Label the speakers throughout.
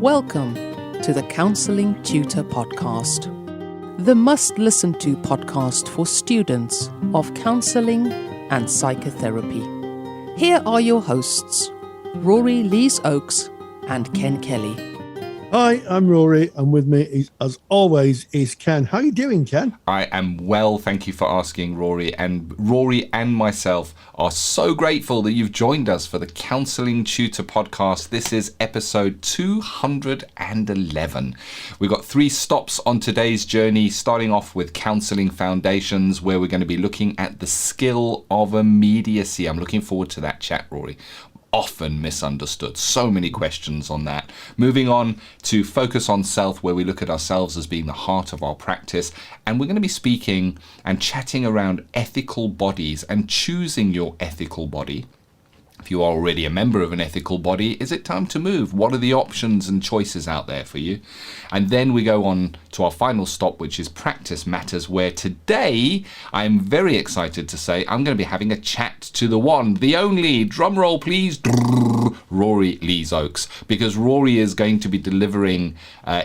Speaker 1: Welcome to the Counselling Tutor Podcast, the must-listen-to podcast for students of counselling and psychotherapy. Here are your hosts, Rory Lees-Oakes and Ken Kelly.
Speaker 2: Hi, I'm Rory, and with me, as always, is Ken. How are you doing, Ken?
Speaker 3: I am well, thank you for asking, Rory. And Rory and myself are so grateful that you've joined us for the Counselling Tutor Podcast. This is episode 211. We've got 3 stops on today's journey, starting off with Counselling Foundations, where we're going to be looking at the skill of immediacy. I'm looking forward to that chat, Rory. Often misunderstood. So many questions on that. Moving on to Focus on Self, where we look at ourselves as being the heart of our practice. And we're going to be speaking and chatting around ethical bodies and choosing your ethical body. If you are already a member of an ethical body, is it time to move? What are the options and choices out there for you? And then we go on to our final stop, which is Practice Matters, where today I'm very excited to say I'm going to be having a chat to the one, the only, drum roll please, Rory Lees-Oakes, because Rory is going to be delivering,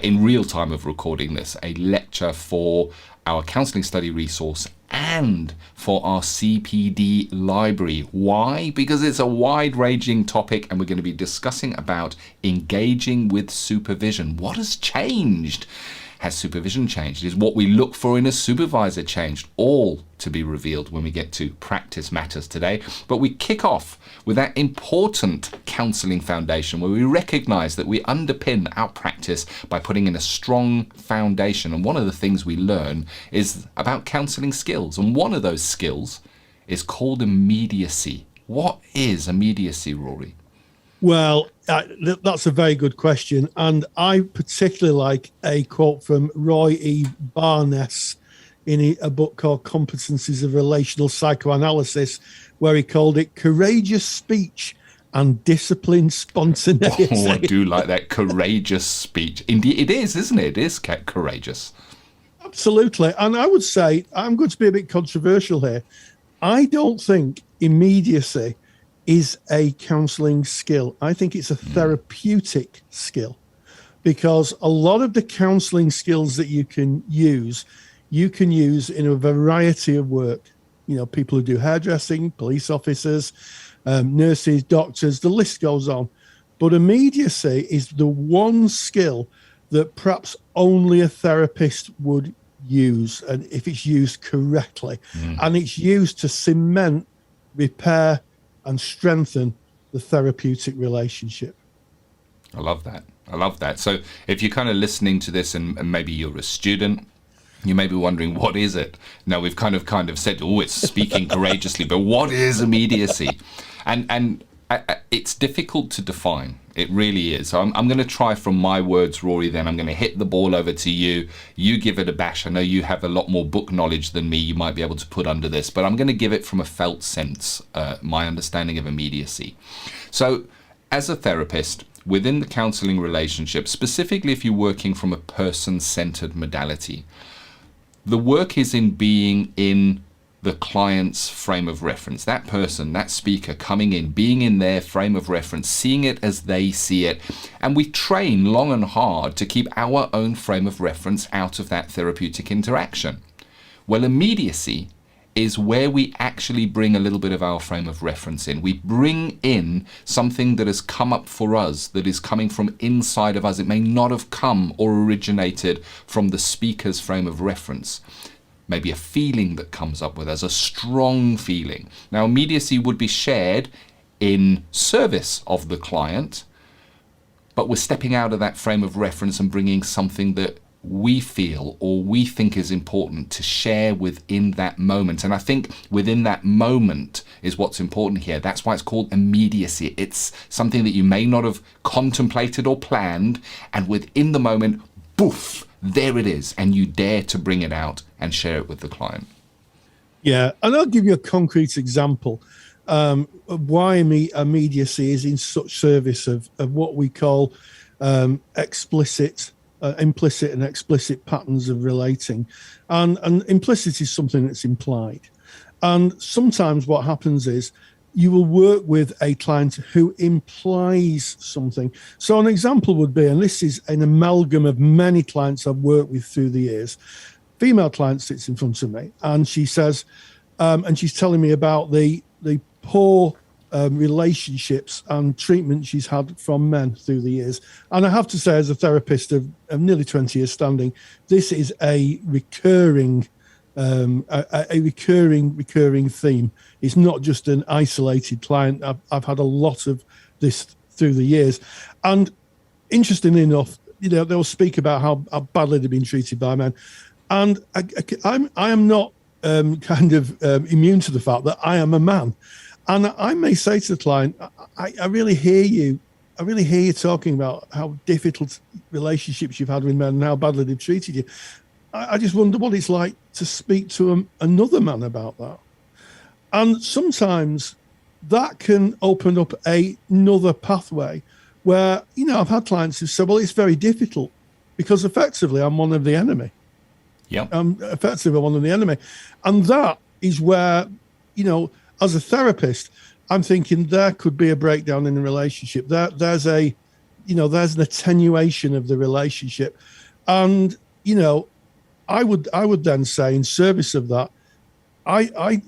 Speaker 3: in real time of recording this, a lecture for our counselling study resource and for our CPD library. Why? Because it's a wide-ranging topic and we're going to be discussing about engaging with supervision. What has changed? Has supervision changed? Is what we look for in a supervisor changed? All to be revealed when we get to Practice Matters today. But we kick off with that important counselling foundation where we recognise that we underpin our practice by putting in a strong foundation. And one of the things we learn is about counselling skills. And one of those skills is called immediacy. What is immediacy, Rory?
Speaker 2: Well, that's a very good question. And I particularly like a quote from Roy E. Barnes in a book called Competencies of Relational Psychoanalysis, where he called it courageous speech and disciplined spontaneity.
Speaker 3: Oh, I do like that, courageous speech. Indeed, it is, isn't it? It is courageous.
Speaker 2: Absolutely. And I would say, I'm going to be a bit controversial here. I don't think immediacy is a counselling skill. I think it's a therapeutic skill, because a lot of the counselling skills that you can use in a variety of work. You know, people who do hairdressing, police officers, nurses, doctors, the list goes on. But immediacy is the one skill that perhaps only a therapist would use, and if it's used correctly. And it's used to cement, repair, and strengthen the therapeutic relationship.
Speaker 3: I love that. So if you're kind of listening to this and maybe you're a student, you may be wondering, what is it? Now, we've kind of said, oh, it's speaking courageously, but what is immediacy? And it's difficult to define. It really is. So I'm going to try from my words, Rory, then I'm going to hit the ball over to you. You give it a bash. I know you have a lot more book knowledge than me. You might be able to put under this, but I'm going to give it from a felt sense, my understanding of immediacy. So as a therapist, within the counselling relationship, specifically if you're working from a person-centered modality, the work is in being in the client's frame of reference, that person, that speaker coming in, being in their frame of reference, seeing it as they see it. And we train long and hard to keep our own frame of reference out of that therapeutic interaction. Well, immediacy is where we actually bring a little bit of our frame of reference in. We bring in something that has come up for us, that is coming from inside of us. It may not have come or originated from the speaker's frame of reference. Maybe a feeling that comes up with us, a strong feeling. Now, immediacy would be shared in service of the client, but we're stepping out of that frame of reference and bringing something that we feel or we think is important to share within that moment. And I think within that moment is what's important here. That's why it's called immediacy. It's something that you may not have contemplated or planned, and within the moment, boof, there it is, and you dare to bring it out and share it with the client.
Speaker 2: Yeah, and I'll give you a concrete example of why immediacy is in such service of what we call implicit and explicit patterns of relating. And implicit is something that's implied. And sometimes what happens is you will work with a client who implies something. So an example would be, and this is an amalgam of many clients I've worked with through the years, female client sits in front of me and she says, and she's telling me about the poor relationships and treatment she's had from men through the years. And I have to say, as a therapist of nearly 20 years standing, this is a recurring theme. It's not just an isolated client. I've had a lot of this through the years. And interestingly enough, they'll speak about how badly they've been treated by men. And I am not immune to the fact that I am a man. And I may say to the client, I really hear you. I really hear you talking about how difficult relationships you've had with men and how badly they've treated you. I just wonder what it's like to speak to another man about that. And sometimes that can open up another pathway where, I've had clients who say, well, it's very difficult because effectively I'm one of the enemy.
Speaker 3: Yeah.
Speaker 2: Effectively one of the enemy. And that is where, as a therapist, I'm thinking there could be a breakdown in the relationship. There's an attenuation of the relationship. And, I would then say in service of that, I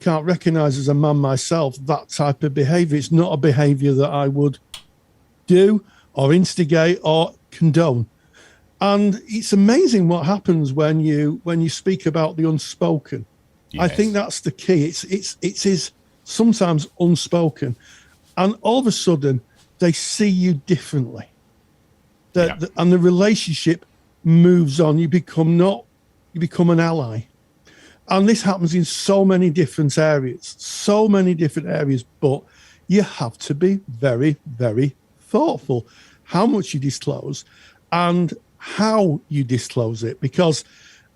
Speaker 2: can't recognize as a man myself that type of behavior. It's not a behavior that I would do or instigate or condone. And it's amazing what happens when you speak about the unspoken. Yes. I think that's the key. It is sometimes unspoken, and all of a sudden they see you differently. And the relationship moves on. You become an ally. And this happens in so many different areas, but you have to be very, very thoughtful how much you disclose and how you disclose it. Because,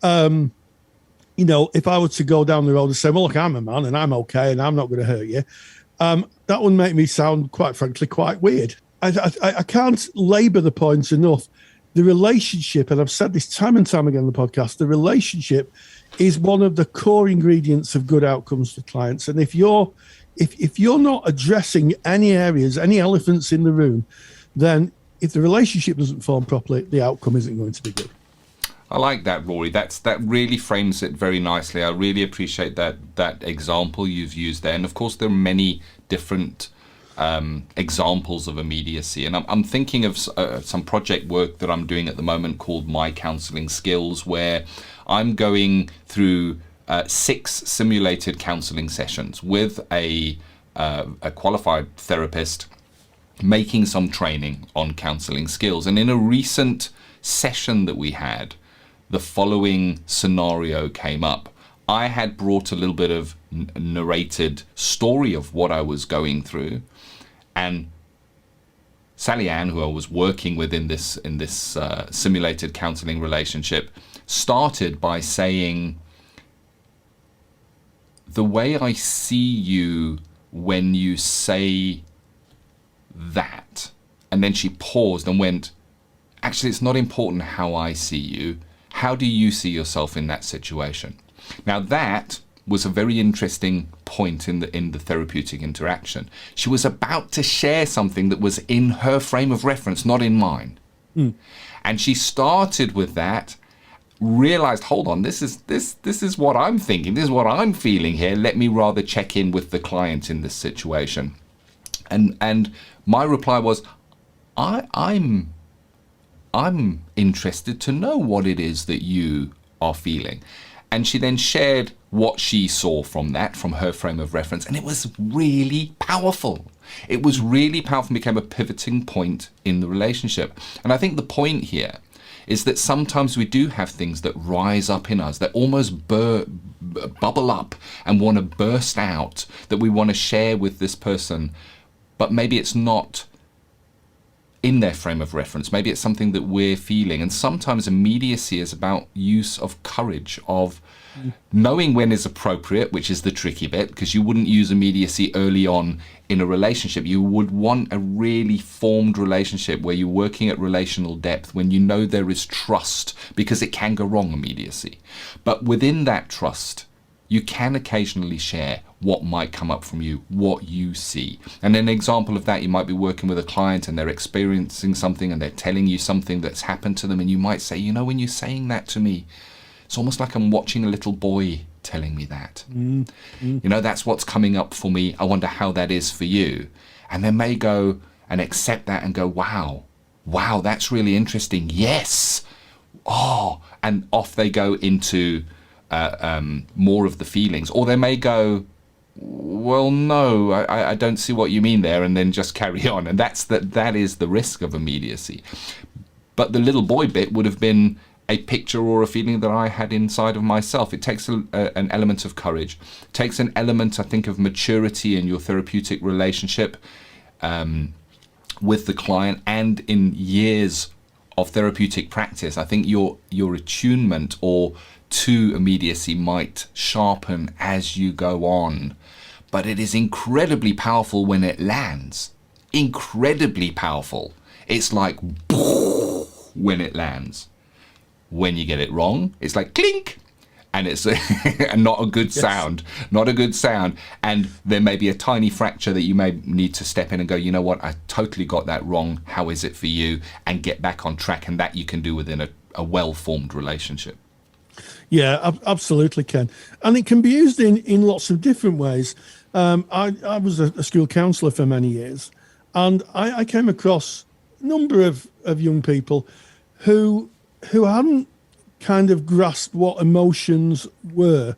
Speaker 2: if I were to go down the road and say, well, look, I'm a man and I'm okay and I'm not going to hurt you, that would make me sound, quite frankly, quite weird. I can't labour the point enough. The relationship, and I've said this time and time again on the podcast, the relationship is one of the core ingredients of good outcomes for clients. And if you're not addressing any areas, any elephants in the room, then if the relationship doesn't form properly, the outcome isn't going to be good.
Speaker 3: I like that, Rory. That really frames it very nicely. I really appreciate that example you've used there. And of course, there are many different examples of immediacy. And I'm thinking of some project work that I'm doing at the moment called My Counselling Skills, where I'm going through 6 simulated counselling sessions with a qualified therapist, making some training on counselling skills. And in a recent session that we had, the following scenario came up. I had brought a little bit of narrated story of what I was going through, and Sally Ann, who I was working with in this simulated counselling relationship, started by saying, the way I see you when you say that, and then she paused and went, actually, it's not important how I see you. How do you see yourself in that situation? Now that was a very interesting point in the therapeutic interaction. She was about to share something that was in her frame of reference, not in mine. And she started with that, realized, hold on, this is what I'm thinking, this is what I'm feeling here. Let me rather check in with the client in this situation. And my reply was, I'm interested to know what it is that you are feeling. And she then shared what she saw from her frame of reference. And it was really powerful. It was really powerful and became a pivoting point in the relationship. And I think the point here is that sometimes we do have things that rise up in us, that almost bubble up and want to burst out, that we want to share with this person. But maybe it's not in their frame of reference. Maybe it's something that we're feeling. And sometimes immediacy is about use of courage, of knowing when is appropriate, which is the tricky bit, because you wouldn't use immediacy early on in a relationship. You would want a really formed relationship where you're working at relational depth, when you know there is trust, because it can go wrong, immediacy. But within that trust, you can occasionally share what might come up from you, what you see. And an example of that, you might be working with a client and they're experiencing something and they're telling you something that's happened to them, and you might say, you know, when you're saying that to me, it's almost like I'm watching a little boy telling me that. You know, that's what's coming up for me. I wonder how that is for you. And they may go and accept that and go, wow, that's really interesting. Yes. Oh, and off they go into more of the feelings. Or they may go, well, no, I don't see what you mean there, and then just carry on. And that is the risk of immediacy. But the little boy bit would have been a picture or a feeling that I had inside of myself. It takes an element of courage. It takes an element, I think, of maturity in your therapeutic relationship with the client, and in years of therapeutic practice. I think your attunement to immediacy might sharpen as you go on. But it is incredibly powerful when it lands. Incredibly powerful. It's like when it lands. When you get it wrong, it's like clink, and it's not a good sound. Not a good sound. And there may be a tiny fracture that you may need to step in and go, you know what, I totally got that wrong. How is it for you? And get back on track. And that you can do within a well-formed relationship.
Speaker 2: Yeah, absolutely, Ken. And it can be used in lots of different ways. I was a school counsellor for many years, and I came across a number of young people who hadn't kind of grasped what emotions were.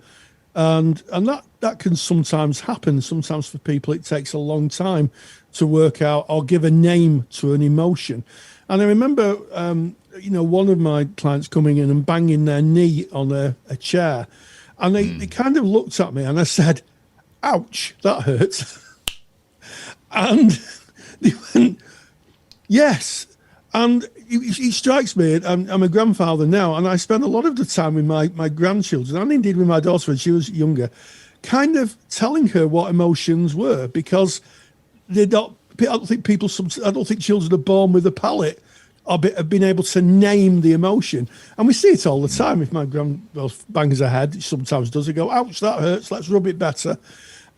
Speaker 2: And that can sometimes happen. Sometimes for people it takes a long time to work out or give a name to an emotion. And I remember one of my clients coming in and banging their knee on a chair, and they kind of looked at me, and I said, ouch, that hurts. And they went, yes. And it strikes me, I'm a grandfather now, and I spend a lot of the time with my grandchildren, and indeed with my daughter when she was younger, kind of telling her what emotions were, because I don't think children are born with a palate or have been able to name the emotion. And we see it all the time. If my bangs her head, sometimes does, it go, ouch, that hurts, let's rub it better.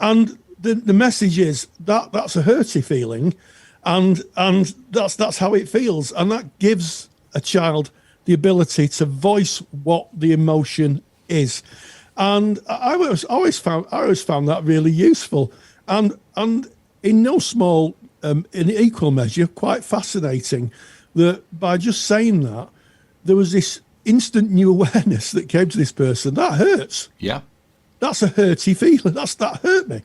Speaker 2: And the message is that's a hurty feeling. And that's how it feels. And that gives a child the ability to voice what the emotion is. And I always found that really useful. And in no small, in equal measure, quite fascinating that by just saying that, there was this instant new awareness that came to this person. That hurts.
Speaker 3: Yeah.
Speaker 2: That's a hurty feeling. That hurt me.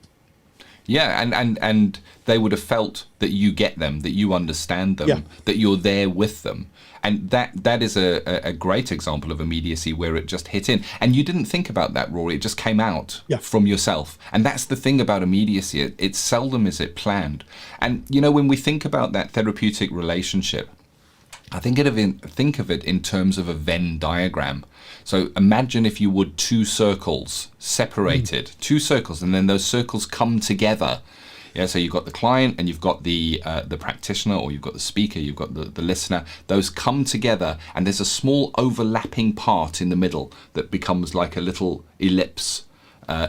Speaker 3: Yeah, and they would have felt that you get them, that you understand them, that you're there with them. And that is a great example of immediacy where it just hit in. And you didn't think about that, Rory. It just came out from yourself. And that's the thing about immediacy. It's seldom is it planned. And, when we think about that therapeutic relationship, I think of it in terms of a Venn diagram. So imagine, if you would, two circles separated, two circles, and then those circles come together. Yeah, so you've got the client and you've got the practitioner, or you've got the speaker, you've got the listener. Those come together, and there's a small overlapping part in the middle that becomes like a little ellipse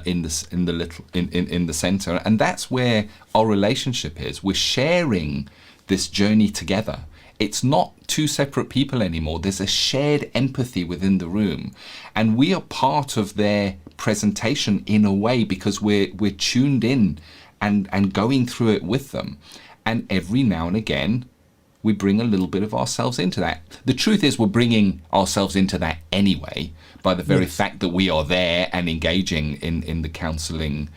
Speaker 3: in the center, and that's where our relationship is. We're sharing this journey together. It's not two separate people anymore. There's a shared empathy within the room, and we are part of their presentation in a way, because we're tuned in and going through it with them. And every now and again, we bring a little bit of ourselves into that. The truth is, we're bringing ourselves into that anyway, by the very fact that we are there and engaging in the counselling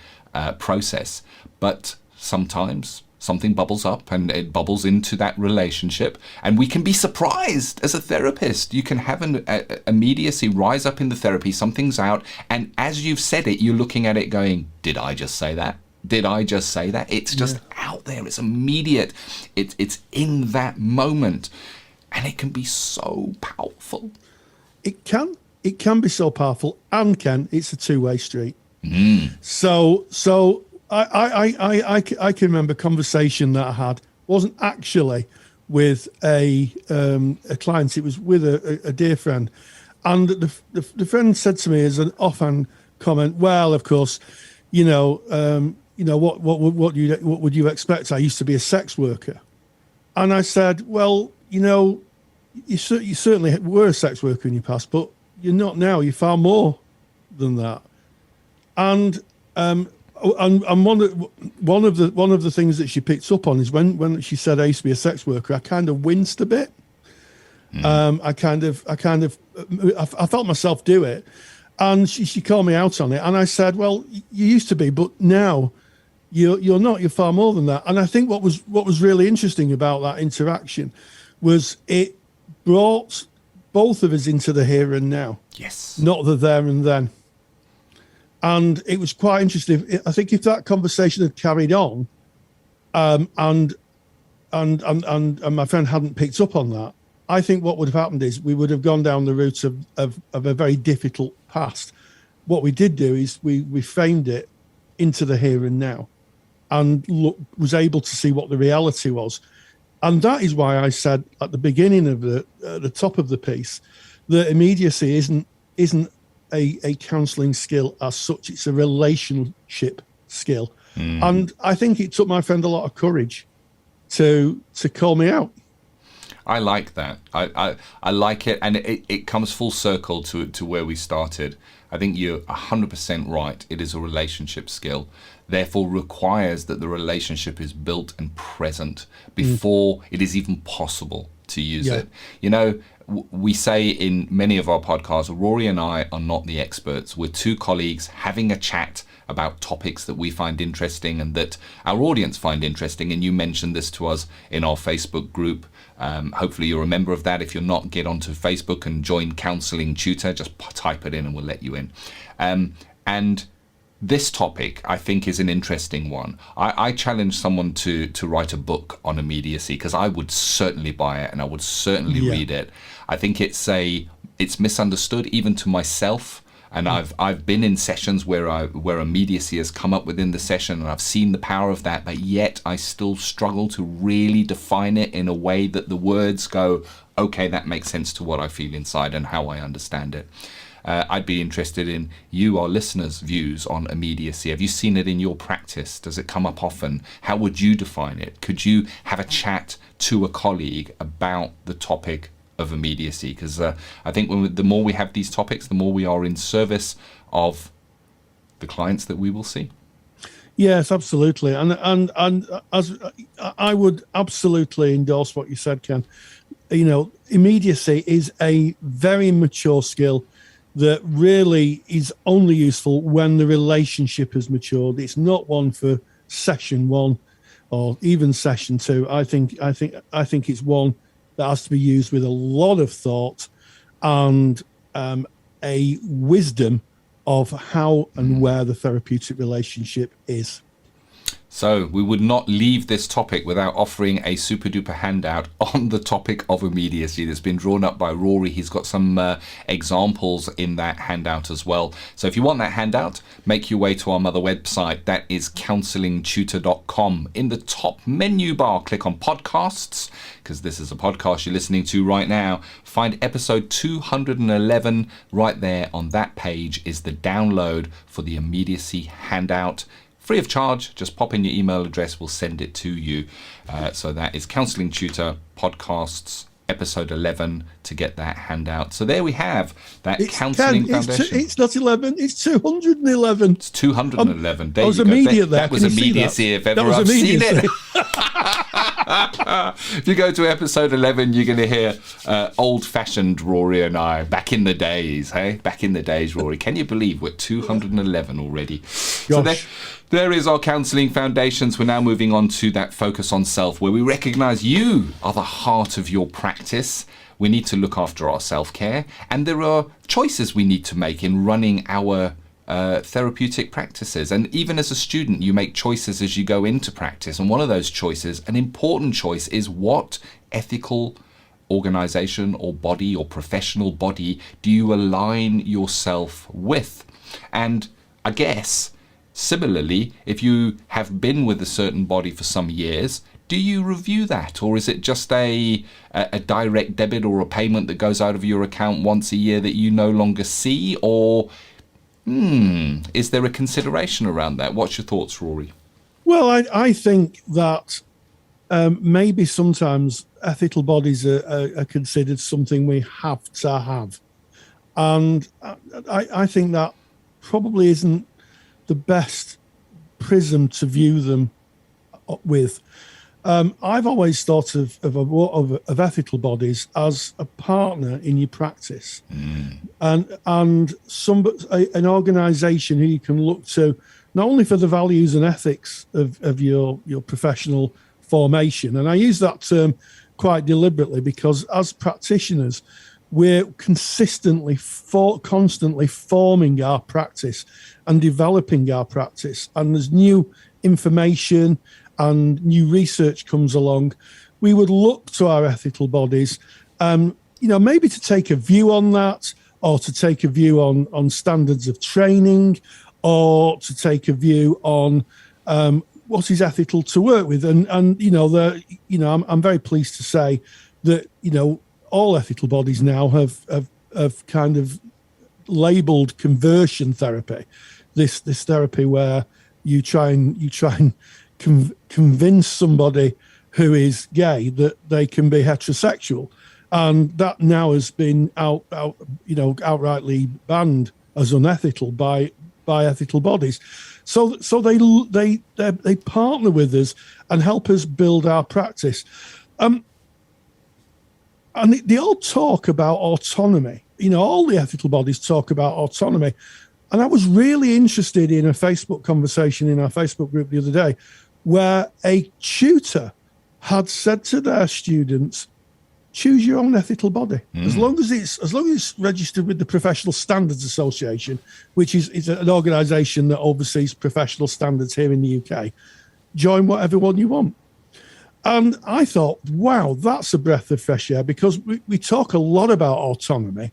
Speaker 3: process. But sometimes something bubbles up and it bubbles into that relationship, and we can be surprised as a therapist. You can have an immediacy rise up in the therapy, something's out, and as you've said it, you're looking at it going, did I just say that? Did I just say that? It's just out there. It's immediate. It's in that moment, and it can be so powerful. It can be so powerful, and Ken, it's a two-way street. So I can remember a conversation that I had. Wasn't actually with a client. It was with a dear friend, and the friend said to me as an offhand
Speaker 2: comment, well, of course, what would you expect? I used to be a sex worker. And I said, well, you certainly were a sex worker in your past, but you're not now. You're far more than that. And one of the things that she picked up on is when she said I used to be a sex worker, I kind of winced a bit. I felt myself do it, and she called me out on it, and I said, well, you used to be, but now you're not. You're far more than that. And I think what was really interesting about that interaction was it brought both of us into the here and now.
Speaker 3: Yes.
Speaker 2: Not the there and then. And it was quite interesting. I think if that conversation had carried on, and my friend hadn't picked up on that, I think what would have happened is we would have gone down the route of a very difficult past. What we did do is we framed it into the here and now, and was able to see what the reality was. And that is why I said at the beginning of the top of the piece that immediacy isn't a counselling skill as such. It's a relationship skill. And I think it took my friend a lot of courage to call me out.
Speaker 3: I like that. I like it, and it comes full circle to where we started. I think you're 100% right. It is a relationship skill, therefore requires that the relationship is built and present before it is even possible to use it. We say in many of our podcasts, Rory and I are not the experts. We're two colleagues having a chat about topics that we find interesting and that our audience find interesting. And you mentioned this to us in our Facebook group. Hopefully you're a member of that. If you're not, get onto Facebook and join Counselling Tutor. Just type it in and we'll let you in. And this topic, I think, is an interesting one. I challenge someone to write a book on immediacy, because I would certainly buy it and I would certainly read it. I think it's misunderstood even to myself. And I've been in sessions where immediacy has come up within the session, and I've seen the power of that, but yet I still struggle to really define it in a way that the words go, okay, that makes sense to what I feel inside and how I understand it. I'd be interested in you, our listeners' views on immediacy. Have you seen it in your practice? Does it come up often? How would you define it? Could you have a chat to a colleague about the topic of immediacy? Because I think the more we have these topics, the more we are in service of the clients that we will see.
Speaker 2: Yes, absolutely. And as I would absolutely endorse what you said, Ken. Immediacy is a very mature skill that really is only useful when the relationship has matured. It's not one for session 1 or even session 2. I think it's one that has to be used with a lot of thought and a wisdom of how and where the therapeutic relationship is.
Speaker 3: So we would not leave this topic without offering a super duper handout on the topic of immediacy that's been drawn up by Rory. He's got some examples in that handout as well. So if you want that handout, make your way to our mother website. That is counsellingtutor.com. In the top menu bar, click on podcasts, because this is a podcast you're listening to right now. Find episode 211 right there. On that page is the download for the immediacy handout. Free of charge, just pop in your email address, we'll send it to you. So that is Counselling Tutor Podcasts, episode 11, to get that handout. So there we have that Counselling Foundation.
Speaker 2: It's not 11, it's 211.
Speaker 3: It's 211. There
Speaker 2: I was
Speaker 3: you go.
Speaker 2: immediate there.
Speaker 3: That was immediacy if ever I've seen it. If you go to episode 11, you're going to hear old-fashioned Rory and I, back in the days, hey? Back in the days, Rory. Can you believe we're 211 already?
Speaker 2: Gosh.
Speaker 3: So there is our Counselling Foundations. We're now moving on to that focus on self, where we recognise you are the heart of your practice. We need to look after our self-care, and there are choices we need to make in running our therapeutic practices. And even as a student, you make choices as you go into practice, and one of those choices, an important choice, is what ethical organization or body or professional body do you align yourself with. And I guess similarly, if you have been with a certain body for some years, do you review that, or is it just a direct debit or a payment that goes out of your account once a year that you no longer see? Or Is there a consideration around that? What's your thoughts, Rory?
Speaker 2: Well, I think that maybe sometimes ethical bodies are considered something we have to have. And I think that probably isn't the best prism to view them with. I've always thought of ethical bodies as a partner in your practice, and an organisation who you can look to not only for the values and ethics of your professional formation. And I use that term quite deliberately because as practitioners, we're constantly forming our practice and developing our practice. And there's new information and new research comes along. We would look to our ethical bodies, maybe to take a view on that, or to take a view on standards of training, or to take a view on what is ethical to work with. I'm very pleased to say that, all ethical bodies now have kind of labelled conversion therapy, this therapy where you try and convince somebody who is gay that they can be heterosexual, and that now has been outrightly banned as unethical by ethical bodies. So they partner with us and help us build our practice. And they all talk about autonomy. All the ethical bodies talk about autonomy. And I was really interested in a Facebook conversation in our Facebook group the other day where a tutor had said to their students, choose your own ethical body. As long as it's registered with the Professional Standards Association, which is an organisation that oversees professional standards here in the UK, join whatever one you want. And I thought, wow, that's a breath of fresh air, because we talk a lot about autonomy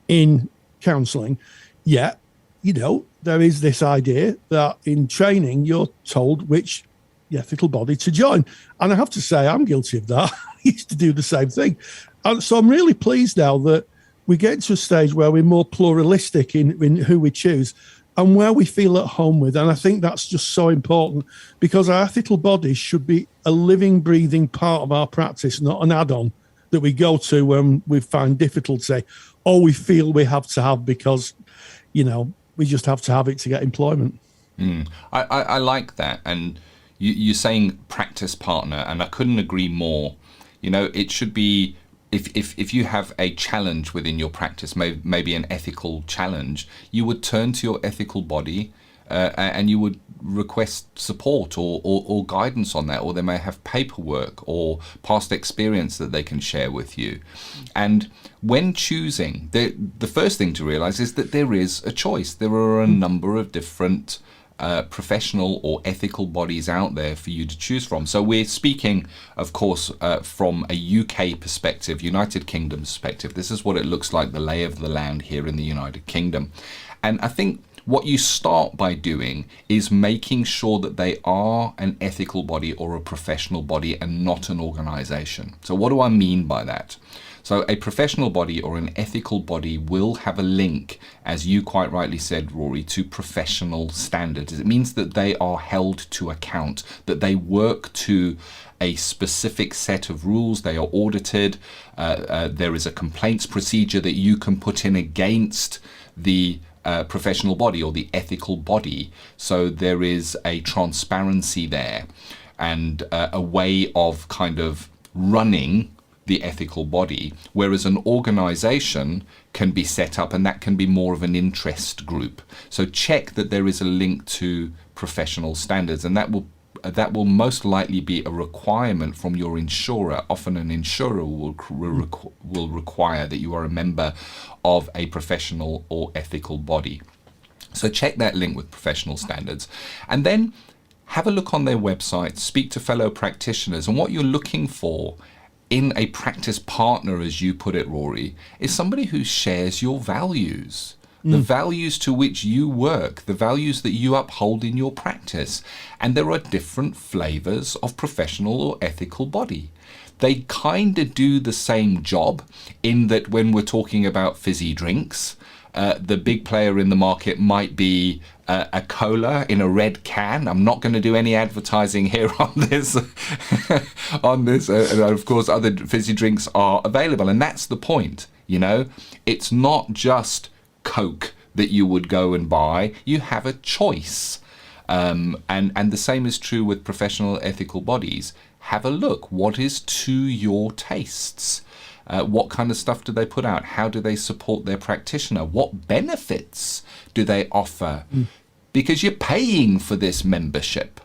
Speaker 2: in counselling, yet, there is this idea that in training, you're told which ethical body to join. And I have to say, I'm guilty of that. I used to do the same thing. And so I'm really pleased now that we get to a stage where we're more pluralistic in who we choose and where we feel at home with. And I think that's just so important, because our ethical bodies should be a living, breathing part of our practice, not an add-on that we go to when we find difficulty or we feel we have to have because, we just have to have it to get employment.
Speaker 3: I like that. And you're saying practice partner, and I couldn't agree more. It should be, if you have a challenge within your practice, maybe an ethical challenge, you would turn to your ethical body and you would request support or guidance on that, or they may have paperwork or past experience that they can share with you. And when choosing, the first thing to realize is that there is a choice. There are a number of different professional or ethical bodies out there for you to choose from. So we're speaking, of course, from a UK perspective, United Kingdom perspective. This is what it looks like, the lay of the land here in the United Kingdom. And I think what you start by doing is making sure that they are an ethical body or a professional body and not an organization. So what do I mean by that? So a professional body or an ethical body will have a link, as you quite rightly said, Rory, to professional standards. It means that they are held to account, that they work to a specific set of rules. They are audited. There is a complaints procedure that you can put in against the professional body or the ethical body. So there is a transparency there and a way of kind of running the ethical body, whereas an organization can be set up and that can be more of an interest group. So check that there is a link to professional standards, and that will most likely be a requirement from your insurer. Often an insurer will require that you are a member of a professional or ethical body. So check that link with professional standards, and then have a look on their website, speak to fellow practitioners, and what you're looking for in a practice partner, as you put it, Rory, is somebody who shares your values, the values to which you work, the values that you uphold in your practice. And there are different flavors of professional or ethical body. They kind of do the same job in that when we're talking about fizzy drinks, the big player in the market might be a cola in a red can. I'm not going to do any advertising here on this. And of course, other fizzy drinks are available, and that's the point. It's not just Coke that you would go and buy. You have a choice, and the same is true with professional ethical bodies. Have a look. What is to your tastes? What kind of stuff do they put out? How do they support their practitioner? What benefits do they offer? Because you're paying for this membership.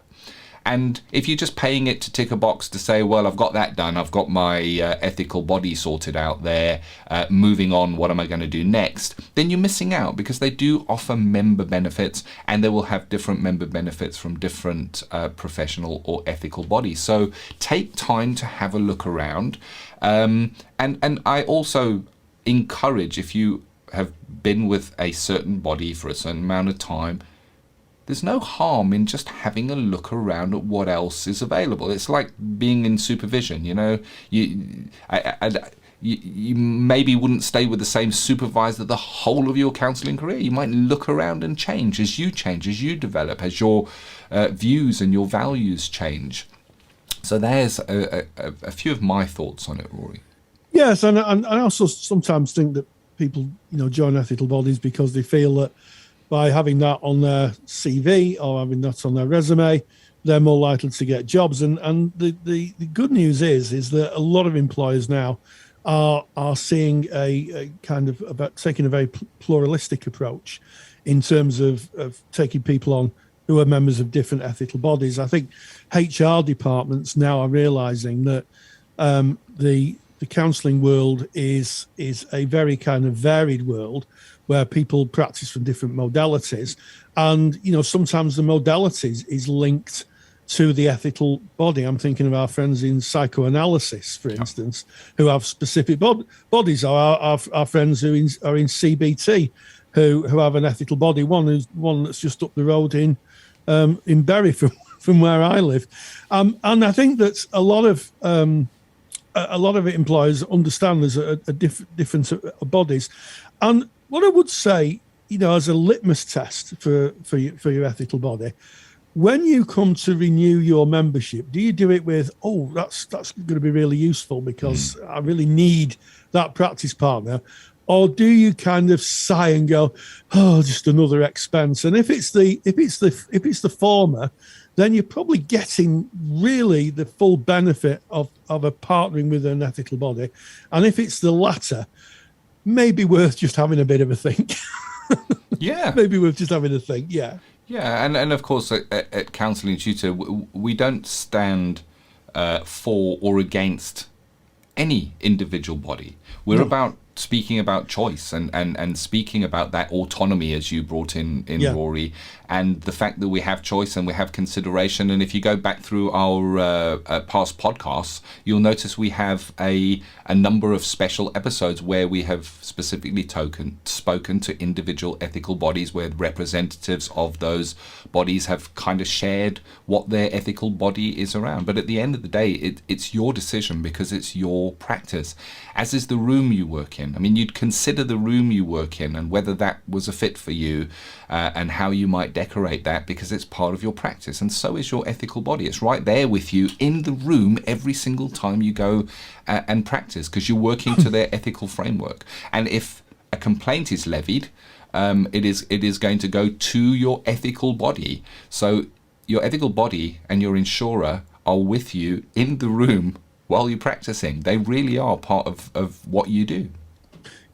Speaker 3: And if you're just paying it to tick a box to say, well, I've got that done, I've got my ethical body sorted out there, moving on, what am I going to do next? Then you're missing out, because they do offer member benefits, and they will have different member benefits from different professional or ethical bodies. So take time to have a look around. And I also encourage, if you have been with a certain body for a certain amount of time, there's no harm in just having a look around at what else is available. It's like being in supervision, you maybe wouldn't stay with the same supervisor the whole of your counselling career. You might look around and change, as you develop, as your views and your values change. So there's a few of my thoughts on it, Rory.
Speaker 2: Yes, and I also sometimes think that people, join ethical bodies because they feel that by having that on their CV or having that on their resume, they're more likely to get jobs. And the good news is that a lot of employers now are seeing a kind of about taking a very pluralistic approach in terms of taking people on who are members of different ethical bodies. I think HR departments now are realizing that the counselling world is a very kind of varied world, where people practice from different modalities. And, sometimes the modalities is linked to the ethical body. I'm thinking of our friends in psychoanalysis, for instance, who have specific bodies, or our friends who are in CBT, who have an ethical body. One that's just up the road in Bury from where I live. And I think that a lot of employers understand there's a difference of bodies. And what I would say, as a litmus test for your ethical body, when you come to renew your membership, do you do it with, that's going to be really useful because I really need that practice partner? Or do you kind of sigh and go, just another expense? And if it's the former, then you're probably getting really the full benefit of a partnering with an ethical body. And if it's the latter, maybe worth just having a bit of a think.
Speaker 3: Yeah.
Speaker 2: Maybe worth just having a think, yeah.
Speaker 3: Yeah, and of course at Counselling Tutor, we don't stand for or against any individual body. We're about speaking about choice and speaking about that autonomy, as you brought in Rory, and the fact that we have choice and we have consideration. And if you go back through our past podcasts, you'll notice we have a number of special episodes where we have specifically spoken to individual ethical bodies, where representatives of those bodies have kind of shared what their ethical body is around. But at the end of the day, it's your decision, because it's your practice, as is the room you work in. I mean, you'd consider the room you work in and whether that was a fit for you, and how you might decorate that, because it's part of your practice. And so is your ethical body. It's right there with you in the room every single time you go and practice, because you're working to their ethical framework. And if a complaint is levied, it is going to go to your ethical body. So your ethical body and your insurer are with you in the room while you're practicing. They really are part of what you do.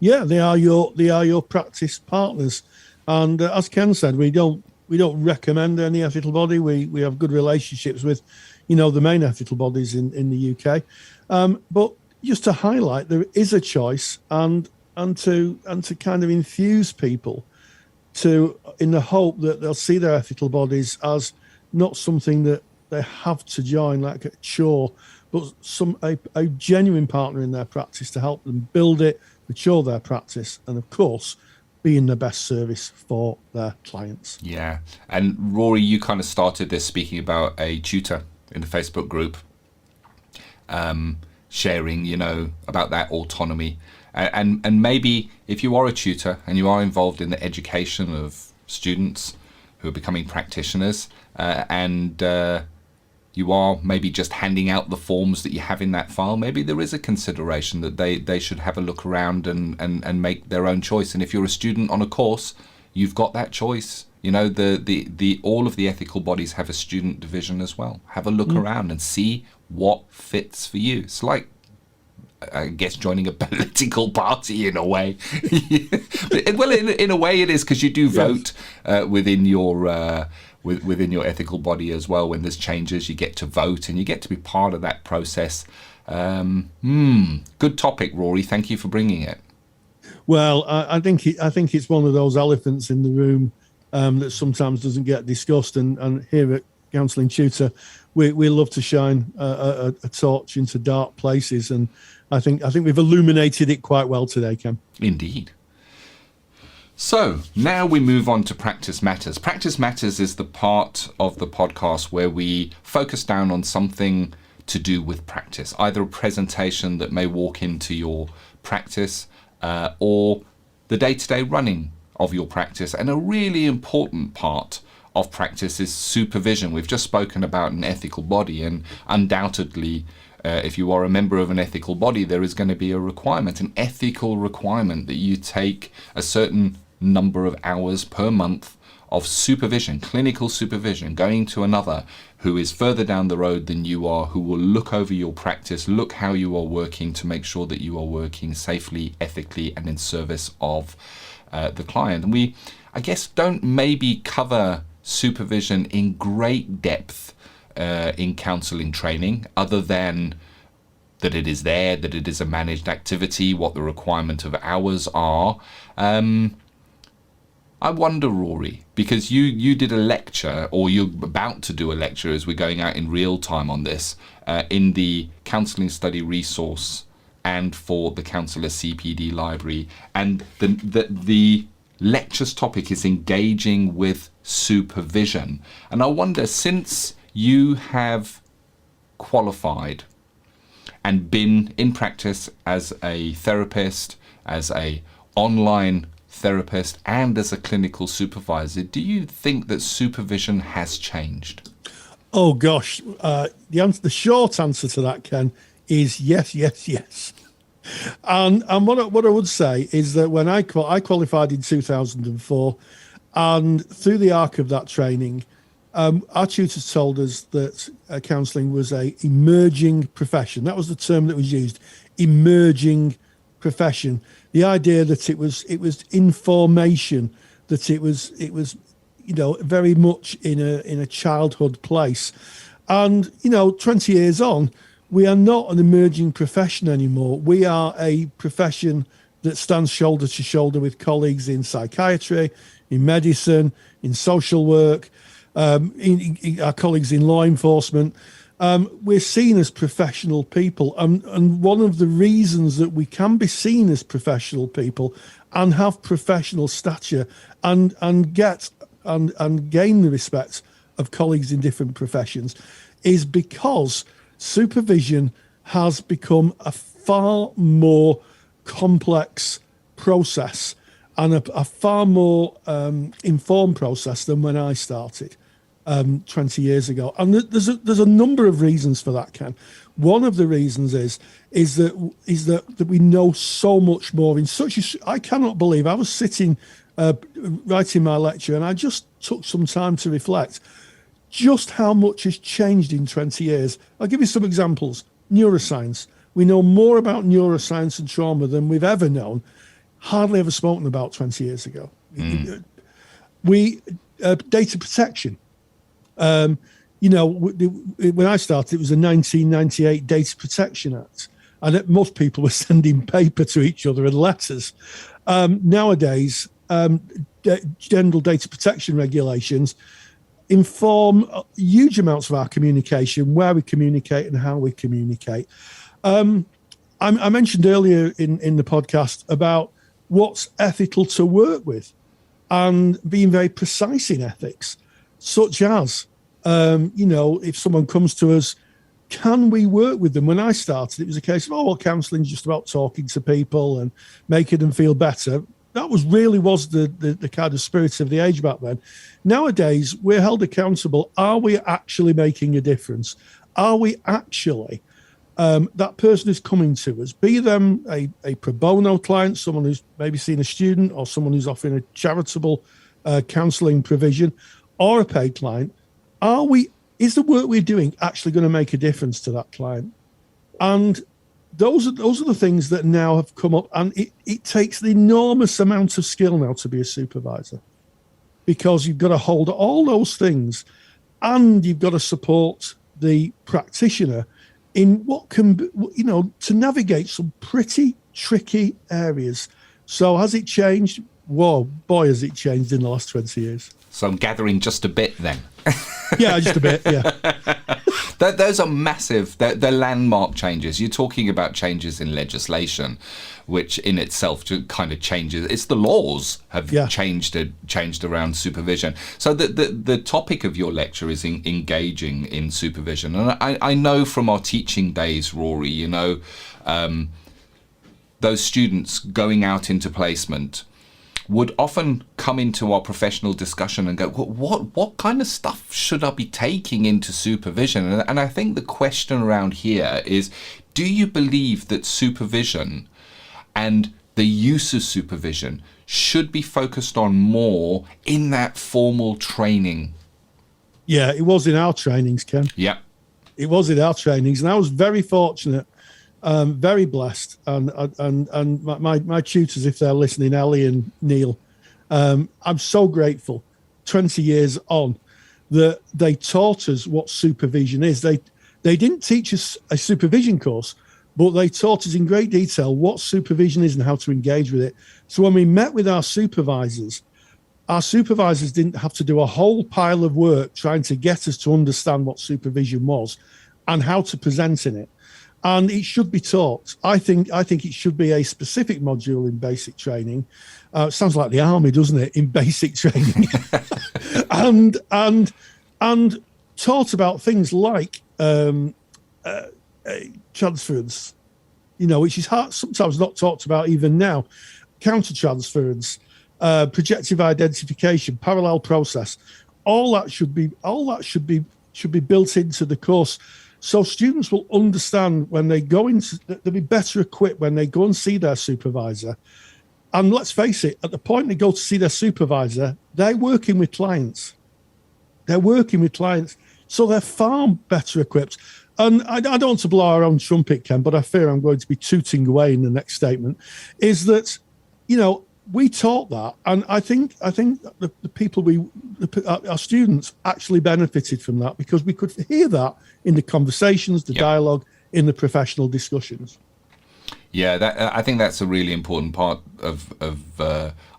Speaker 2: Yeah, they are your practice partners. And as Ken said, we don't recommend any ethical body. We have good relationships with, the main ethical bodies in the UK. But just to highlight, there is a choice, and to kind of enthuse people in the hope that they'll see their ethical bodies as not something that they have to join like a chore, but a genuine partner in their practice to help them build it, mature their practice, and of course, be in the best service for their clients.
Speaker 3: Yeah. And Rory, you kind of started this speaking about a tutor in the Facebook group. sharing, about that autonomy. And maybe if you are a tutor and you are involved in the education of students who are becoming practitioners, and you are maybe just handing out the forms that you have in that file, maybe there is a consideration that they should have a look around and make their own choice. And if you're a student on a course, you've got that choice. The all of the ethical bodies have a student division as well. Have a look around and see what fits for you. It's like, I guess, joining a political party in a way. Well, in a way it is, because you do vote within your within your ethical body as well. When there's changes, you get to vote and you get to be part of that process. Good topic, Rory. Thank you for bringing it.
Speaker 2: Well, I think it's one of those elephants in the room that sometimes doesn't get discussed. And here at Counselling Tutor, we love to shine a torch into dark places. And I think we've illuminated it quite well today, Ken.
Speaker 3: Indeed. So now we move on to Practice Matters. Practice Matters is the part of the podcast where we focus down on something to do with practice, either a presentation that may walk into your practice or the day-to-day running of your practice. And a really important part of practice is supervision. We've just spoken about an ethical body, and undoubtedly if you are a member of an ethical body, there is going to be a requirement, an ethical requirement, that you take a certain number of hours per month of supervision, clinical supervision, going to another who is further down the road than you are, who will look over your practice, look how you are working to make sure that you are working safely, ethically, and in service of the client. And we, I guess, don't maybe cover supervision in great depth in counselling training, other than that it is there, that it is a managed activity, what the requirement of hours are. I wonder, Rory, because you did a lecture, or you're about to do a lecture as we're going out in real time on this, in the Counselling Study Resource and for the Counsellor CPD Library. And the lecture's topic is engaging with supervision. And I wonder, since you have qualified and been in practice as a therapist, as a online therapist, and as a clinical supervisor, do you think that supervision has changed?
Speaker 2: Oh gosh, the short answer to that, Ken, is yes. And what I would say is that when I qualified in 2004, and through the arc of that training, our tutors told us that counselling was a emerging profession. That was the term that was used, emerging profession. The idea that it was in formation, that it was very much in a childhood place. And 20 years on, we are not an emerging profession anymore. We are a profession that stands shoulder to shoulder with colleagues in psychiatry, in medicine, in social work, in our colleagues in law enforcement. We're seen as professional people, and one of the reasons that we can be seen as professional people and have professional stature and gain the respect of colleagues in different professions is because supervision has become a far more complex process and a far more informed process than when I started 20 years ago. And there's a number of reasons for that, Ken. One of the reasons is that we know so much more in such a, I cannot believe, I was sitting writing my lecture, and I just took some time to reflect just how much has changed in 20 years. I'll give you some examples. Neuroscience. We know more about neuroscience and trauma than we've ever known, hardly ever spoken about 20 years ago. Data protection. When I started, it was the 1998 Data Protection Act, and most people were sending paper to each other and letters. Nowadays, general data protection regulations inform huge amounts of our communication, where we communicate and how we communicate. I mentioned earlier in the podcast about what's ethical to work with and being very precise in ethics, such as, if someone comes to us can we work with them? When I started, it was a case of, counselling is just about talking to people and making them feel better. That was the kind of spirit of the age back then. Nowadays, we're held accountable. Are we actually making a difference? Are we actually that person who's coming to us, be them a pro bono client, someone who's maybe seen a student, or someone who's offering a charitable counselling provision, or a paid client, is the work we're doing actually going to make a difference to that client? And those are the things that now have come up, and it takes an enormous amount of skill now to be a supervisor, because you've got to hold all those things, and you've got to support the practitioner in what can be, to navigate some pretty tricky areas. So has it changed? Whoa, boy, has it changed in the last 20 years.
Speaker 3: So I'm gathering just a bit then.
Speaker 2: Yeah, just a bit, yeah.
Speaker 3: Those are massive. They're landmark changes. You're talking about changes in legislation, which in itself kind of changes. It's the laws have changed around supervision. So the topic of your lecture is engaging in supervision. And I know from our teaching days, Rory, those students going out into placement would often come into our professional discussion and go, what kind of stuff should I be taking into supervision? And I think the question around here is, do you believe that supervision and the use of supervision should be focused on more in that formal training?
Speaker 2: Yeah, it was in our trainings, Ken.
Speaker 3: Yeah.
Speaker 2: It was in our trainings, and I was very fortunate, very blessed, and my tutors, if they're listening, Ellie and Neil, I'm so grateful 20 years on that they taught us what supervision is. They didn't teach us a supervision course, but they taught us in great detail what supervision is and how to engage with it. So when we met with our supervisors didn't have to do a whole pile of work trying to get us to understand what supervision was and how to present in it. And it should be taught. I think it should be a specific module in basic training. Sounds like the army, doesn't it? In basic training, and taught about things like transference, which is hard, sometimes not talked about even now. Counter-transference, projective identification, parallel process. All that should be built into the course. So students will understand when they go into, they'll be better equipped when they go and see their supervisor. And let's face it, at the point they go to see their supervisor, they're working with clients. So they're far better equipped. And I don't want to blow our own trumpet, Ken, but I fear I'm going to be tooting away in the next statement, is that, we taught that. And I think the people our students actually benefited from that, because we could hear that in the conversations, the dialogue, in the professional discussions.
Speaker 3: Yeah, I think that's a really important part of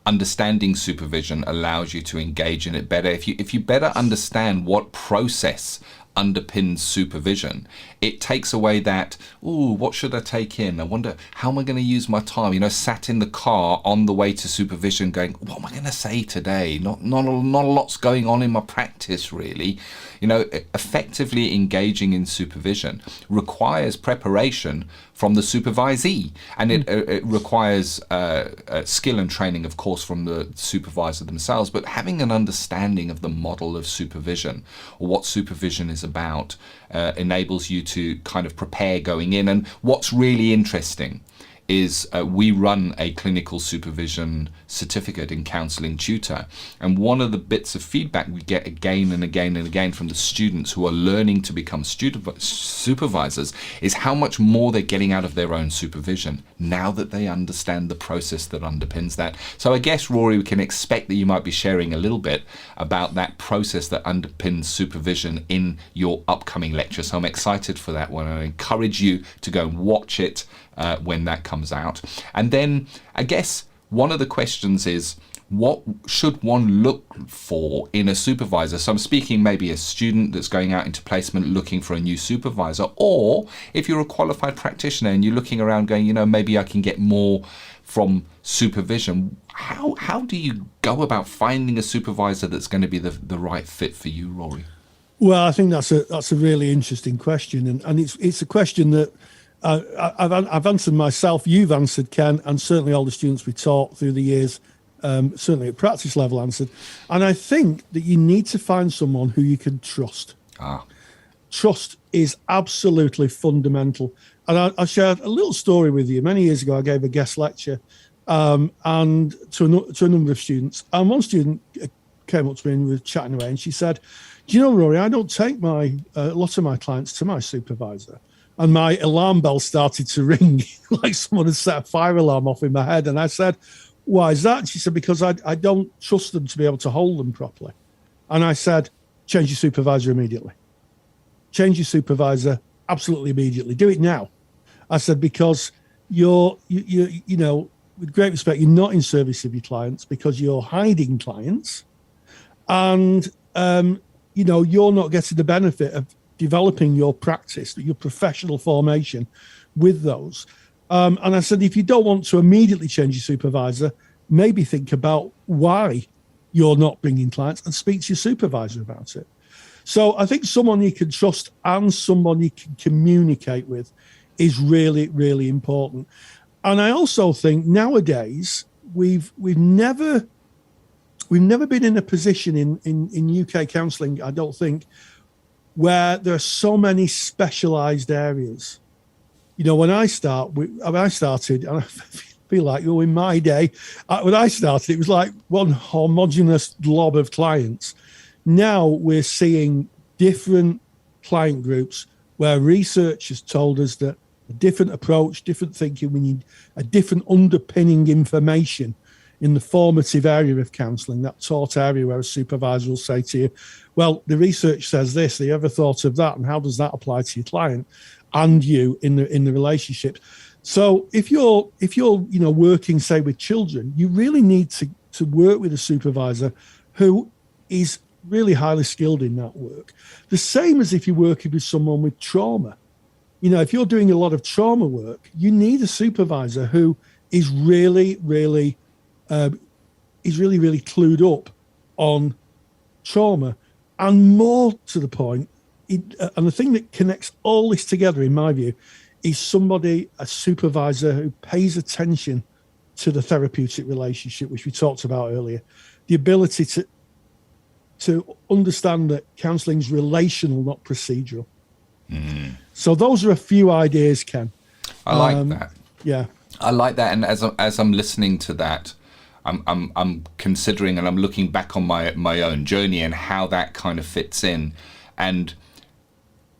Speaker 3: understanding supervision. Allows you to engage in it better. If you better understand what process underpins supervision, it takes away that, what should I take in? I wonder, how am I going to use my time? Sat in the car on the way to supervision going, what am I going to say today? Not a lot's going on in my practice, really. Effectively engaging in supervision requires preparation from the supervisee, and it requires skill and training, of course, from the supervisor themselves, but having an understanding of the model of supervision, or what supervision is about, enables you to kind of prepare going in. And what's really interesting is we run a clinical supervision certificate in Counselling Tutor, and one of the bits of feedback we get again and again and again from the students who are learning to become supervisors is how much more they're getting out of their own supervision now that they understand the process that underpins that. So I guess, Rory, we can expect that you might be sharing a little bit about that process that underpins supervision in your upcoming lecture. So I'm excited for that one, and I encourage you to go and watch it when that comes out. And then I guess one of the questions is, what should one look for in a supervisor? So I'm speaking maybe a student that's going out into placement looking for a new supervisor, or if you're a qualified practitioner and you're looking around going, maybe I can get more from supervision. How do you go about finding a supervisor that's going to be the right fit for you, Rory?
Speaker 2: Well, I think that's a really interesting question, and it's a question that I've answered myself. You've answered, Ken, and certainly all the students we taught through the years, certainly at practice level, answered. And I think that you need to find someone who you can trust. Trust is absolutely fundamental. And I shared a little story with you. Many years ago, I gave a guest lecture, and to a number of students. And one student came up to me and we were chatting away, and she said, "Do you know, Rory, I don't take a lot of my clients to my supervisor." And my alarm bell started to ring like someone had set a fire alarm off in my head. And I said, "Why is that?" And she said, "Because I don't trust them to be able to hold them properly." And I said, "Change your supervisor immediately. Change your supervisor absolutely immediately. Do it now." I said, "Because you know, with great respect, you're not in service of your clients because you're hiding clients, and you know, you're not getting the benefit of developing your practice, your professional formation with those." And I said, if you don't want to immediately change your supervisor, maybe think about why you're not bringing clients and speak to your supervisor about it. So I think someone you can trust and someone you can communicate with is really, really important. And I also think nowadays we've never been in a position in UK counselling, I don't think, where there are so many specialised areas. You know, when I started, and I feel like, oh, in my day, when I started, it was like one homogenous blob of clients. Now we're seeing different client groups where research has told us that a different approach, different thinking, we need a different underpinning information in the formative area of counselling, that taught area where a supervisor will say to you, "Well, the research says this, have you ever thought of that? And how does that apply to your client and you in the relationship?" So if you're working, say, with children, you really need to work with a supervisor who is really highly skilled in that work. The same as if you're working with someone with trauma. You know, if you're doing a lot of trauma work, you need a supervisor who is really clued up on trauma. And more to the point, and the thing that connects all this together, in my view, is a supervisor who pays attention to the therapeutic relationship, which we talked about earlier. The ability to understand that counselling is relational, not procedural. So those are a few ideas, Ken.
Speaker 3: I like that.
Speaker 2: Yeah,
Speaker 3: I like that. And as I'm listening to that, I'm considering and I'm looking back on my own journey and how that kind of fits in, and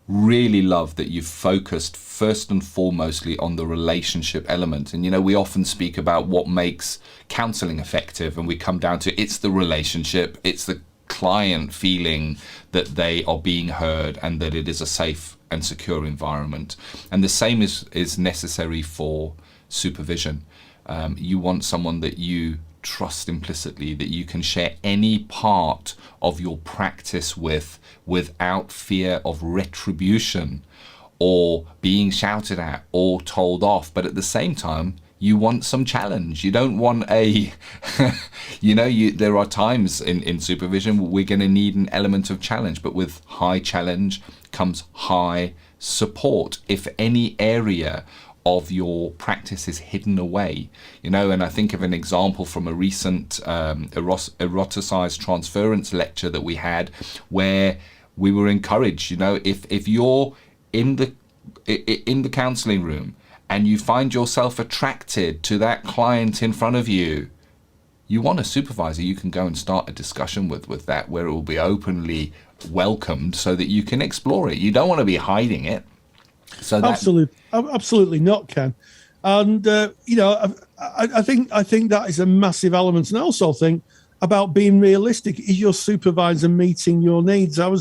Speaker 3: really love that you've focused first and foremostly on the relationship element. And, you know, we often speak about what makes counselling effective, and we come down to it's the relationship, it's the client feeling that they are being heard and that it is a safe and secure environment. And the same is necessary for supervision. You want someone that you trust implicitly, that you can share any part of your practice with without fear of retribution or being shouted at or told off. But at the same time, you want some challenge. You don't want there are times in supervision we're going to need an element of challenge, but with high challenge comes high support. If any area of your practice is hidden away, and I think of an example from a recent eroticized transference lecture that we had, where we were encouraged, if you're in the counselling room and you find yourself attracted to that client in front of you, you want a supervisor you can go and start a discussion with that, where it will be openly welcomed so that you can explore it. You don't want to be hiding it. So absolutely not, Ken. And I think that is a massive element. And I also think about being realistic. Is your supervisor meeting your needs? I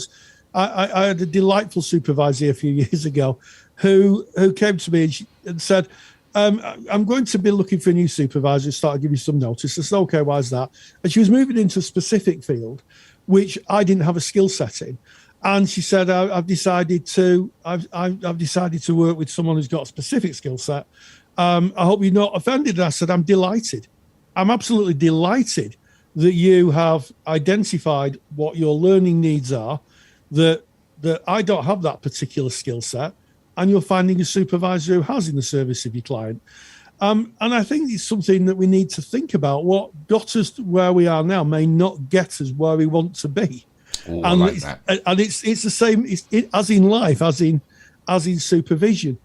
Speaker 3: had a delightful supervisor a few years ago who came to me and said, "I'm going to be looking for a new supervisor." Started giving me some notice. I said, "Okay, why is that?" And she was moving into a specific field, which I didn't have a skill set in. And she said, I've decided to work with someone who's got a specific skill set. I hope you're not offended." And I said, "I'm delighted. I'm absolutely delighted that you have identified what your learning needs are, that
Speaker 2: that I don't have that particular skill set, and you're finding a supervisor who has in the service of your client. And I think it's something that we need to think about. What got us to where we are now may not get us where we want to be.
Speaker 3: Ooh,
Speaker 2: And
Speaker 3: I like that.
Speaker 2: And it's the same as in life, as in supervision.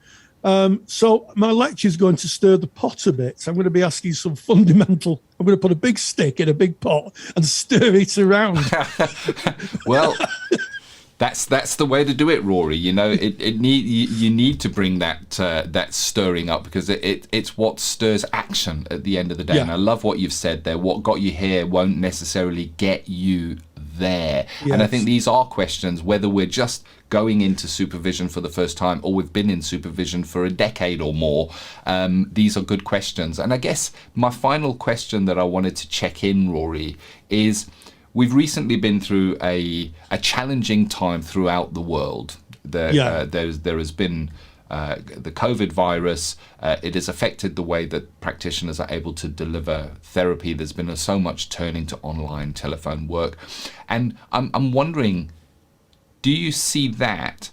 Speaker 2: So my lecture is going to stir the pot a bit. So I'm going to be asking some fundamental. I'm going to put a big stick in a big pot and stir it around.
Speaker 3: Well, that's the way to do it, Rory. You need to bring that stirring up, because it's what stirs action at the end of the day.
Speaker 2: Yeah.
Speaker 3: And I love what you've said there. What got you here won't necessarily get you there.
Speaker 2: Yes.
Speaker 3: And I think these are questions, whether we're just going into supervision for the first time or we've been in supervision for a decade or more. These are good questions. And I guess my final question that I wanted to check in, Rory, is we've recently been through a challenging time throughout the world. There has been the COVID virus. It has affected the way that practitioners are able to deliver therapy. There's been so much turning to online telephone work. And I'm wondering, do you see that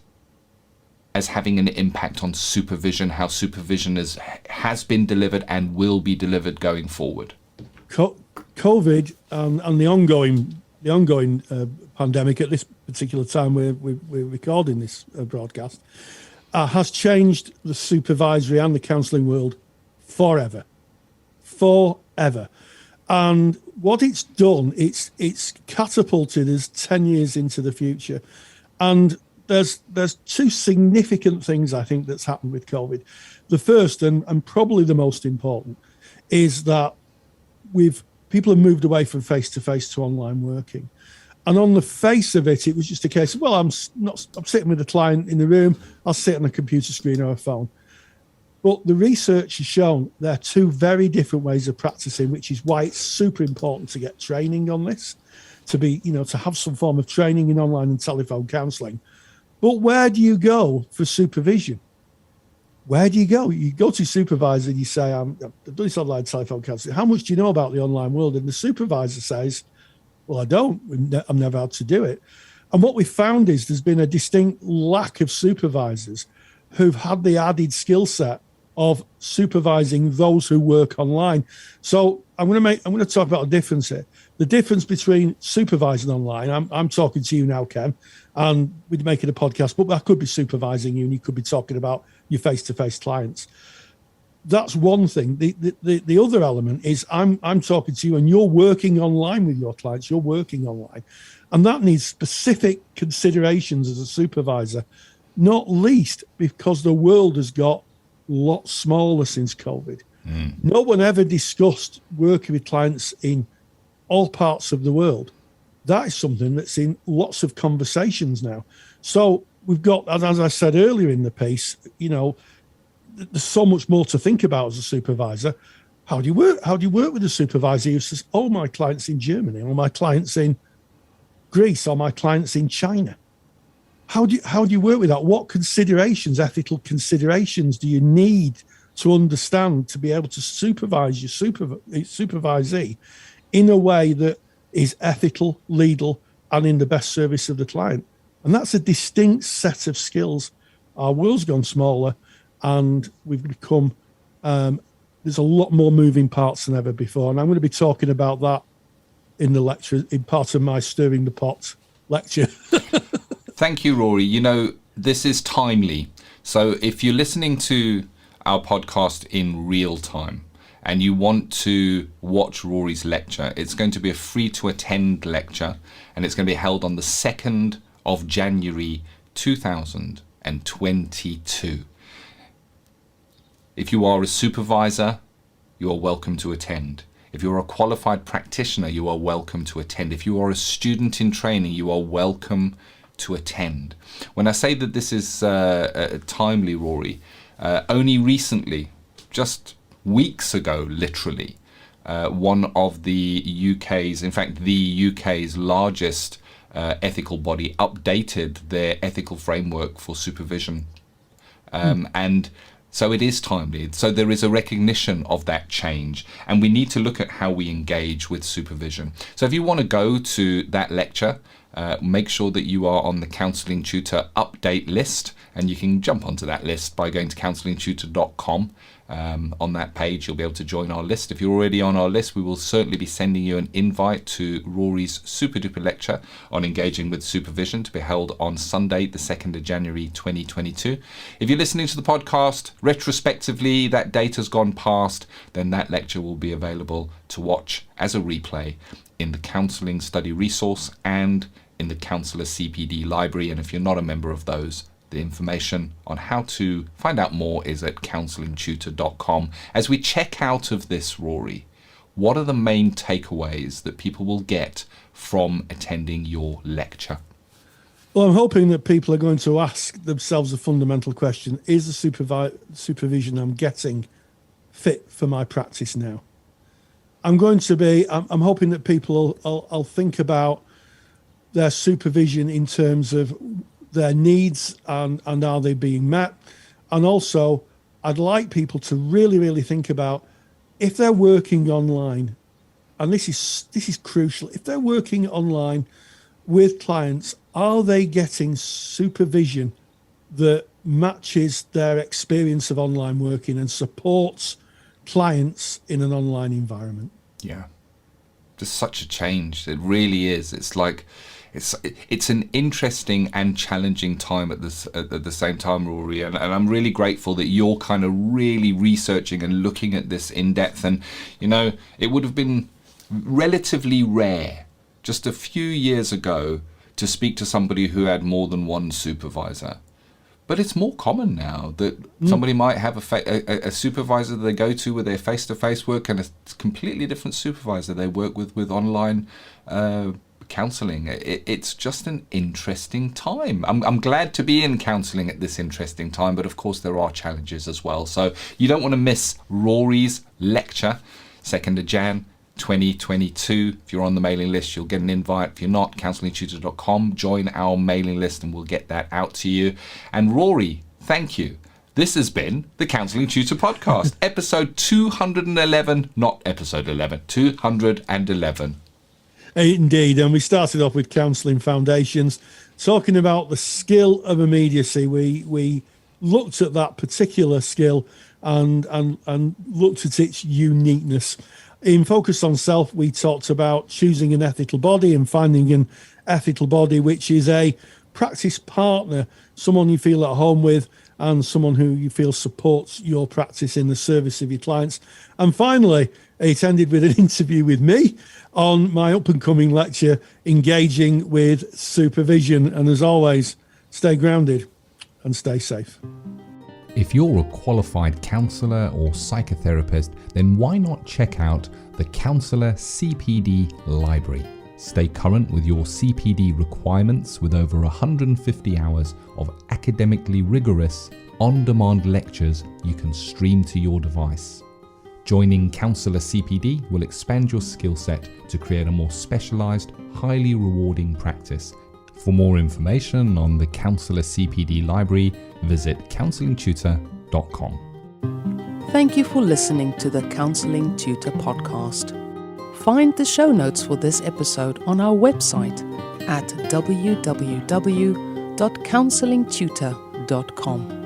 Speaker 3: as having an impact on supervision, how supervision has been delivered and will be delivered going forward?
Speaker 2: COVID and the ongoing pandemic at this particular time we're recording this broadcast has changed the supervisory and the counselling world forever. And what it's done, it's catapulted us 10 years into the future. And there's two significant things I think that's happened with COVID. The first and probably the most important is that people have moved away from face-to-face to online working. And on the face of it, it was just a case of, well, I'm sitting with a client in the room, I'll sit on a computer screen or a phone. But the research has shown there are two very different ways of practicing, which is why it's super important to get training on this, to have some form of training in online and telephone counselling. But where do you go for supervision? Where do you go? You go to your supervisor and you say, I've done this online telephone counselling. How much do you know about the online world? And the supervisor says, well, I don't. I'm never had to do it. And what we found is there's been a distinct lack of supervisors who've had the added skill set of supervising those who work online. So I'm going to talk about a difference here. The difference between supervising online, I'm talking to you now, Ken, and we're making a podcast, but I could be supervising you and you could be talking about your face-to-face clients. That's one thing. The other element is I'm talking to you and you're working online with your clients. You're working online. And that needs specific considerations as a supervisor, not least because the world has got a lot smaller since COVID. No one ever discussed working with clients in all parts of the world. That is something that's in lots of conversations now. So we've got, as I said earlier in the piece, there's so much more to think about as a supervisor. How do you work with a supervisor who says, oh, my client's in Germany, or my client's in Greece, or my client's in China? How do you work with that? What considerations, ethical considerations, do you need to understand to be able to supervise your supervisee in a way that is ethical, legal, and in the best service of the client? And that's a distinct set of skills. Our world's gone smaller, and we've become, there's a lot more moving parts than ever before. And I'm going to be talking about that in the lecture, in part of my Stirring the Pot lecture.
Speaker 3: Thank you, Rory. This is timely. So if you're listening to our podcast in real time and you want to watch Rory's lecture, it's going to be a free to attend lecture, and it's going to be held on the 2nd of January 2022. If you are a supervisor, you are welcome to attend. If you're a qualified practitioner, you are welcome to attend. If you are a student in training, you are welcome to attend. When I say that this is timely, Rory, only recently, just weeks ago, literally, one of the UK's largest ethical body updated their ethical framework for supervision. And So it is timely. So there is a recognition of that change, and we need to look at how we engage with supervision. So if you want to go to that lecture, make sure that you are on the Counselling Tutor update list, and you can jump onto that list by going to counsellingtutor.com. On that page, you'll be able to join our list. If you're already on our list, we will certainly be sending you an invite to Rory's super duper lecture on engaging with supervision to be held on Sunday, the 2nd of January 2022. If you're listening to the podcast retrospectively, that date has gone past, then that lecture will be available to watch as a replay in the Counselling Study Resource and in the Counsellor CPD Library. And if you're not a member of those, the information on how to find out more is at counsellingtutor.com. As we check out of this, Rory, what are the main takeaways that people will get from attending your lecture?
Speaker 2: Well, I'm hoping that people are going to ask themselves a fundamental question. Is the supervision I'm getting fit for my practice now? I'm hoping that people will think about their supervision in terms of their needs and are they being met? And also, I'd like people to really, really think about if they're working online, and this is crucial, if they're working online with clients, are they getting supervision that matches their experience of online working and supports clients in an online environment?
Speaker 3: Yeah, just such a change. It really is. It's like it's an interesting and challenging time at the same time, Rory, and I'm really grateful that you're kind of really researching and looking at this in depth. And it would have been relatively rare just a few years ago to speak to somebody who had more than one supervisor. But it's more common now that somebody might have a supervisor they go to with their face-to-face work and a completely different supervisor they work with online counselling. It's just an interesting time. I'm glad to be in counselling at this interesting time, but of course there are challenges as well. So you don't want to miss Rory's lecture, 2nd of Jan 2022. If you're on the mailing list, you'll get an invite. If you're not, counsellingtutor.com, join our mailing list and we'll get that out to you. And Rory, thank you. This has been the Counselling Tutor Podcast, episode 211, not episode 11, 211.
Speaker 2: Indeed, and we started off with Counselling Foundations, talking about the skill of immediacy. We looked at that particular skill and looked at its uniqueness. In Focus on Self, we talked about choosing an ethical body and finding an ethical body, which is a practice partner, someone you feel at home with and someone who you feel supports your practice in the service of your clients. And finally, it ended with an interview with me on my up-and-coming lecture, Engaging with Supervision. And as always, stay grounded and stay safe.
Speaker 4: If you're a qualified counsellor or psychotherapist, then why not check out the Counsellor CPD Library? Stay current with your CPD requirements with over 150 hours of academically rigorous, on-demand lectures you can stream to your device. Joining Counselor CPD will expand your skill set to create a more specialised, highly rewarding practice. For more information on the Counselor CPD Library, visit counsellingtutor.com.
Speaker 1: Thank you for listening to the Counselling Tutor Podcast. Find the show notes for this episode on our website at www.counsellingtutor.com.